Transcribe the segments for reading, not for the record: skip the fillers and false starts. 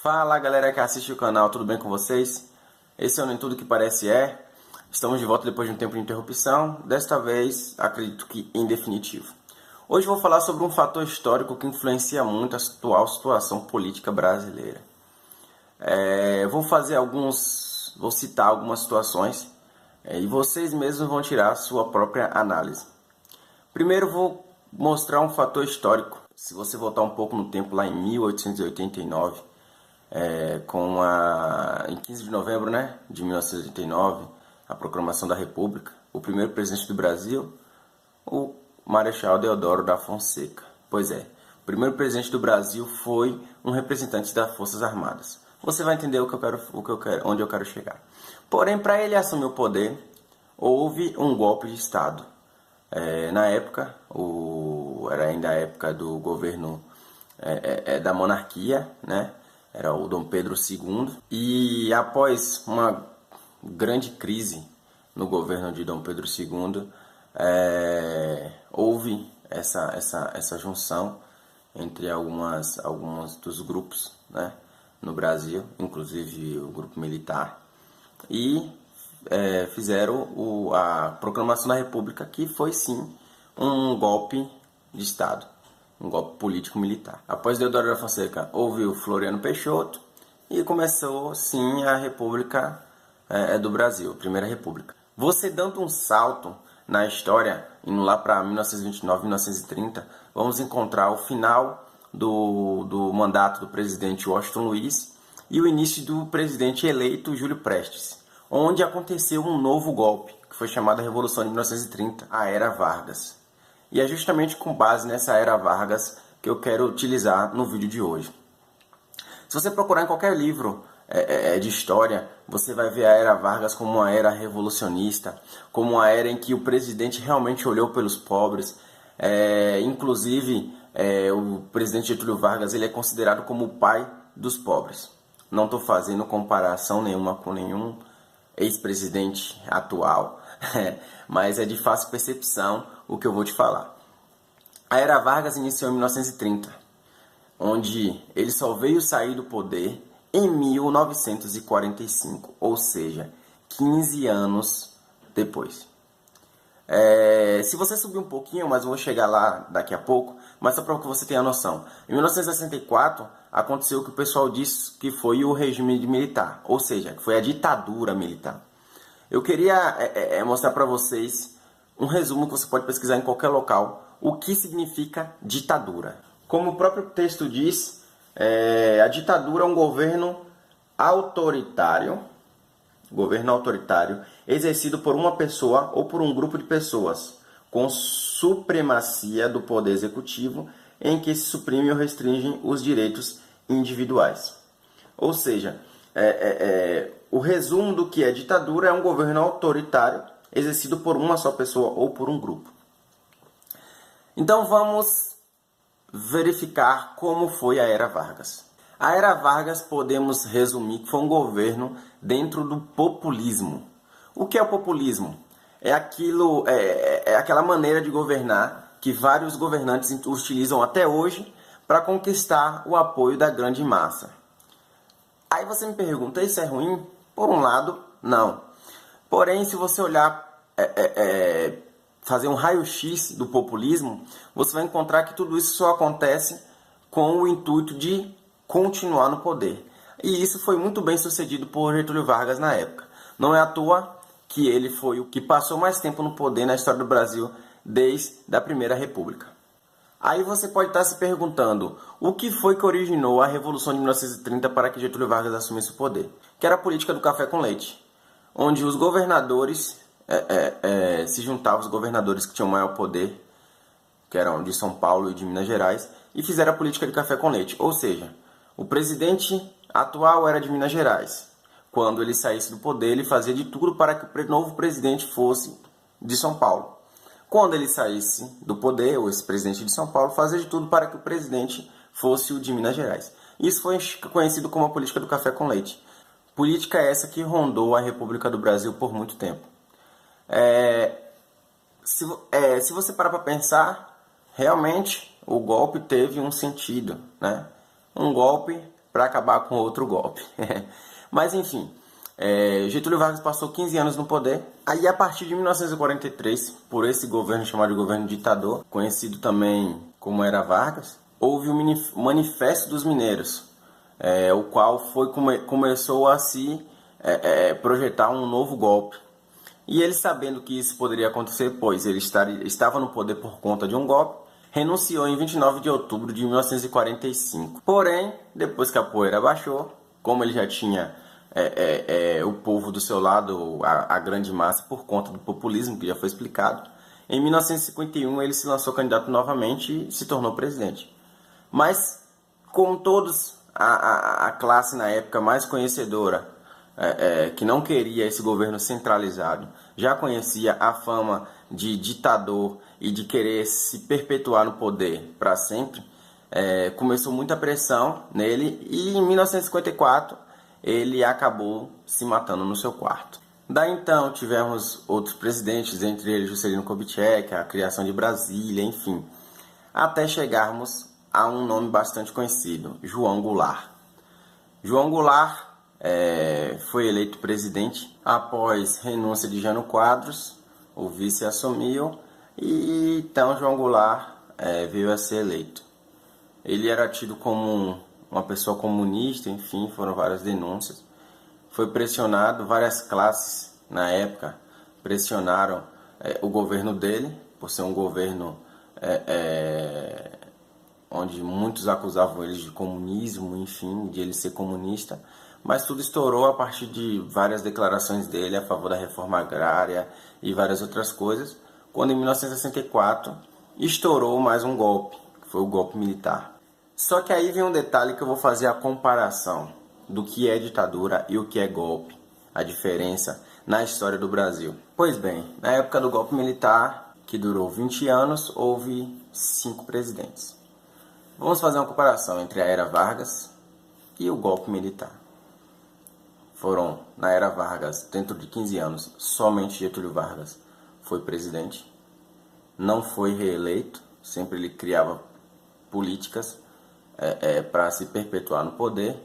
Fala galera que assiste o canal, tudo bem com vocês? Esse é o Nem Tudo Que Parece É. Estamos de volta depois de um tempo de interrupção, desta vez acredito que em definitivo. Hoje vou falar sobre um fator histórico que influencia muito a atual situação política brasileira. Vou citar algumas situações e vocês mesmos vão tirar a sua própria análise. Primeiro vou mostrar um fator histórico. Se você voltar um pouco no tempo, lá em 1889, em 15 de novembro, de 1989, a proclamação da República, o primeiro presidente do Brasil, o Marechal Deodoro da Fonseca. Pois é, o primeiro presidente do Brasil foi um representante das Forças Armadas. Você vai entender onde eu quero chegar. Porém, para ele assumir o poder, houve um golpe de Estado. Na época, era ainda a época do governo da monarquia, Era o Dom Pedro II. E após uma grande crise no governo de Dom Pedro II, houve essa junção entre alguns dos grupos, no Brasil, inclusive o grupo militar, e fizeram a proclamação da República, que foi sim um golpe de Estado, um golpe político-militar. Após Deodoro da Fonseca, houve o Floriano Peixoto e começou sim a República do Brasil, a Primeira República. Você dando um salto na história, indo lá para 1929, 1930, vamos encontrar o final do mandato do presidente Washington Luiz e o início do presidente eleito Júlio Prestes, onde aconteceu um novo golpe, que foi chamada Revolução de 1930, a Era Vargas. E é justamente com base nessa Era Vargas que eu quero utilizar no vídeo de hoje. Se você procurar em qualquer livro de história, você vai ver a Era Vargas como uma era revolucionista, como uma era em que o presidente realmente olhou pelos pobres. Inclusive, o presidente Getúlio Vargas ele é considerado como o pai dos pobres. Não estou fazendo comparação nenhuma com nenhum ex-presidente atual, mas é de fácil percepção o que eu vou te falar. A Era Vargas iniciou em 1930, onde ele só veio sair do poder em 1945, ou seja, 15 anos depois. Se você subir um pouquinho, mas eu vou chegar lá daqui a pouco, mas só para que você tenha noção. Em 1964, aconteceu o que o pessoal diz que foi o regime militar, ou seja, que foi a ditadura militar. Eu queria mostrar para vocês um resumo que você pode pesquisar em qualquer local, o que significa ditadura. Como o próprio texto diz, a ditadura é um governo autoritário exercido por uma pessoa ou por um grupo de pessoas, com supremacia do poder executivo, em que se suprime ou restringem os direitos individuais. Ou seja, o resumo do que é ditadura é um governo autoritário exercido por uma só pessoa ou por um grupo. Então vamos verificar como foi a Era Vargas. A Era Vargas podemos resumir que foi um governo dentro do populismo. O que é o populismo? É aquela maneira de governar que vários governantes utilizam até hoje para conquistar o apoio da grande massa. Aí você me pergunta, isso é ruim? Por um lado, não. Porém, se você olhar, fazer um raio-x do populismo, você vai encontrar que tudo isso só acontece com o intuito de continuar no poder. E isso foi muito bem sucedido por Getúlio Vargas na época. Não é à toa que ele foi o que passou mais tempo no poder na história do Brasil desde a Primeira República. Aí você pode estar se perguntando, o que foi que originou a Revolução de 1930 para que Getúlio Vargas assumisse o poder? Que era a política do café com leite, onde os governadores se juntavam, os governadores que tinham maior poder, que eram de São Paulo e de Minas Gerais, e fizeram a política de café com leite. Ou seja, o presidente atual era de Minas Gerais. Quando ele saísse do poder, ele fazia de tudo para que o novo presidente fosse de São Paulo. Quando ele saísse do poder, o ex-presidente de São Paulo fazia de tudo para que o presidente fosse o de Minas Gerais. Isso foi conhecido como a política do café com leite. Política essa que rondou a República do Brasil por muito tempo. Se você parar para pensar, realmente o golpe teve um sentido, Um golpe para acabar com outro golpe. Mas enfim, Getúlio Vargas passou 15 anos no poder. Aí a partir de 1943, por esse governo chamado de governo ditador, conhecido também como Era Vargas, houve o Manifesto dos Mineiros, o qual começou a se projetar um novo golpe. E ele, sabendo que isso poderia acontecer, pois ele estava no poder por conta de um golpe, renunciou em 29 de outubro de 1945. Porém, depois que a poeira baixou, como ele já tinha o povo do seu lado, a grande massa, por conta do populismo, que já foi explicado, em 1951 ele se lançou candidato novamente e se tornou presidente. Mas, como todos, a classe na época mais conhecedora, que não queria esse governo centralizado, já conhecia a fama de ditador e de querer se perpetuar no poder para sempre, começou muita pressão nele e em 1954 ele acabou se matando no seu quarto. Daí então tivemos outros presidentes, entre eles Juscelino Kubitschek, a criação de Brasília, enfim, até chegarmos a um nome bastante conhecido, João Goulart. João Goulart foi eleito presidente após renúncia de Jânio Quadros, o vice assumiu, e então João Goulart veio a ser eleito. Ele era tido como uma pessoa comunista, enfim, foram várias denúncias. Foi pressionado, várias classes na época pressionaram o governo dele, por ser um governo onde muitos acusavam ele de comunismo, enfim, de ele ser comunista. Mas tudo estourou a partir de várias declarações dele a favor da reforma agrária e várias outras coisas, quando em 1964 estourou mais um golpe, que foi o golpe militar. Só que aí vem um detalhe que eu vou fazer a comparação do que é ditadura e o que é golpe, a diferença na história do Brasil. Pois bem, na época do golpe militar, que durou 20 anos, houve 5 presidentes. Vamos fazer uma comparação entre a Era Vargas e o golpe militar. Foram, na Era Vargas, dentro de 15 anos, somente Getúlio Vargas foi presidente. Não foi reeleito, sempre ele criava políticas para se perpetuar no poder.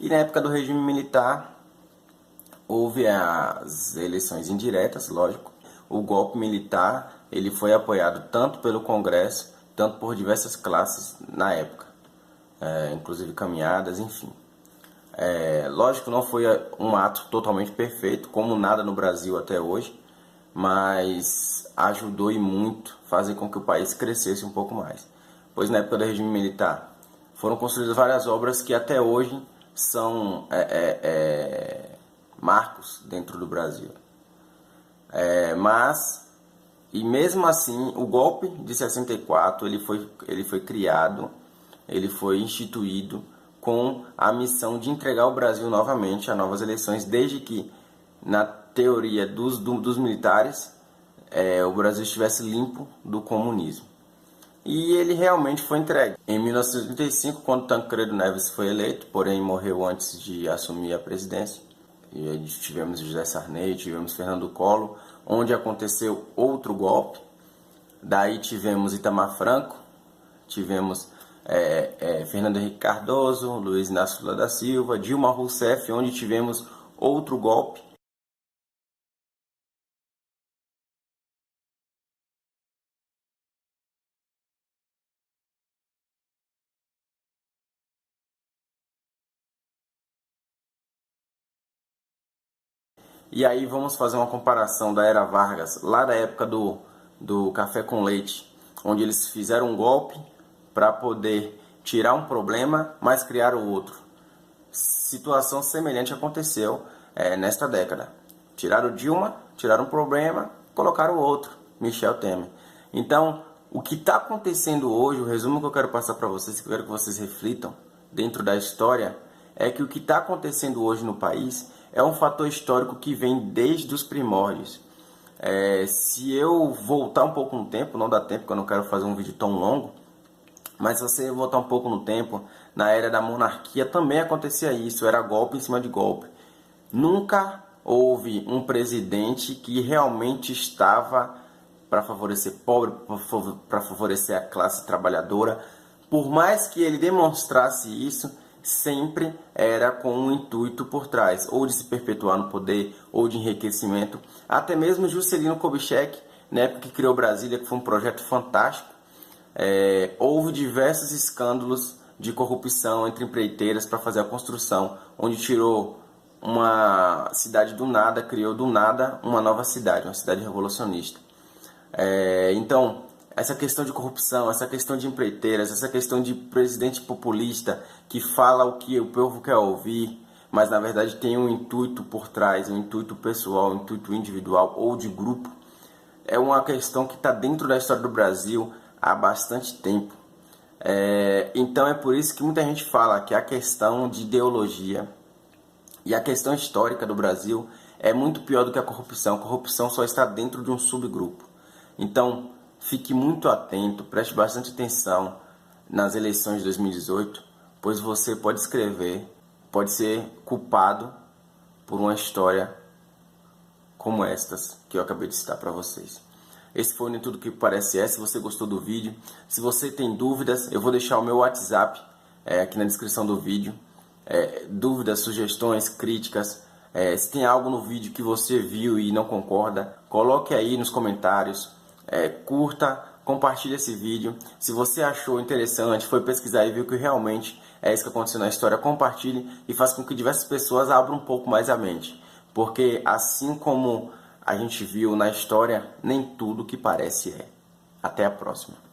E na época do regime militar, houve as eleições indiretas, lógico. O golpe militar ele foi apoiado tanto pelo Congresso, tanto por diversas classes na época, inclusive caminhadas, enfim. Lógico, não foi um ato totalmente perfeito, como nada no Brasil até hoje, mas ajudou e muito a fazer com que o país crescesse um pouco mais. Pois na época do regime militar foram construídas várias obras que até hoje são marcos dentro do Brasil. E mesmo assim, o golpe de 64 ele foi criado, ele foi instituído com a missão de entregar o Brasil novamente a novas eleições, desde que, na teoria dos militares, o Brasil estivesse limpo do comunismo. E ele realmente foi entregue. Em 1935, quando Tancredo Neves foi eleito, porém morreu antes de assumir a presidência, e aí tivemos José Sarney, tivemos Fernando Collor, onde aconteceu outro golpe. Daí tivemos Itamar Franco, tivemos Fernando Henrique Cardoso, Luiz Inácio Lula da Silva, Dilma Rousseff, onde tivemos outro golpe. E aí vamos fazer uma comparação da Era Vargas, lá da época do café com leite, onde eles fizeram um golpe para poder tirar um problema, mas criar o outro. Situação semelhante aconteceu nesta década. Tiraram Dilma, tiraram um problema, colocaram o outro, Michel Temer. Então, o que está acontecendo hoje, o resumo que eu quero passar para vocês, que eu quero que vocês reflitam dentro da história, é que o que está acontecendo hoje no país é um fator histórico que vem desde os primórdios. Se eu voltar um pouco no tempo, não dá tempo, porque eu não quero fazer um vídeo tão longo, mas se você voltar um pouco no tempo, na era da monarquia também acontecia isso, era golpe em cima de golpe. Nunca houve um presidente que realmente estava para favorecer pobre, para favorecer a classe trabalhadora. Por mais que ele demonstrasse isso, sempre era com um intuito por trás, ou de se perpetuar no poder, ou de enriquecimento. Até mesmo Juscelino Kubitschek, na época que criou Brasília, que foi um projeto fantástico, houve diversos escândalos de corrupção entre empreiteiras para fazer a construção, onde tirou uma cidade do nada, criou do nada uma nova cidade, uma cidade revolucionista. Então, essa questão de corrupção, essa questão de empreiteiras, essa questão de presidente populista que fala o que o povo quer ouvir, mas na verdade tem um intuito por trás, um intuito pessoal, um intuito individual ou de grupo, é uma questão que está dentro da história do Brasil há bastante tempo. Então é por isso que muita gente fala que a questão de ideologia e a questão histórica do Brasil é muito pior do que a corrupção. A corrupção só está dentro de um subgrupo. Então, fique muito atento, preste bastante atenção nas eleições de 2018, pois você pode escrever, pode ser culpado por uma história como estas que eu acabei de citar para vocês. Esse foi o Nem Tudo Que Parece Se você gostou do vídeo. Se você tem dúvidas, eu vou deixar o meu WhatsApp aqui na descrição do vídeo. Dúvidas, sugestões, críticas. Se tem algo no vídeo que você viu e não concorda, coloque aí nos comentários. Curta, compartilhe esse vídeo. Se você achou interessante, foi pesquisar e viu que realmente é isso que aconteceu na história, compartilhe e faça com que diversas pessoas abram um pouco mais a mente. Porque assim como a gente viu na história, nem tudo que parece é. Até a próxima.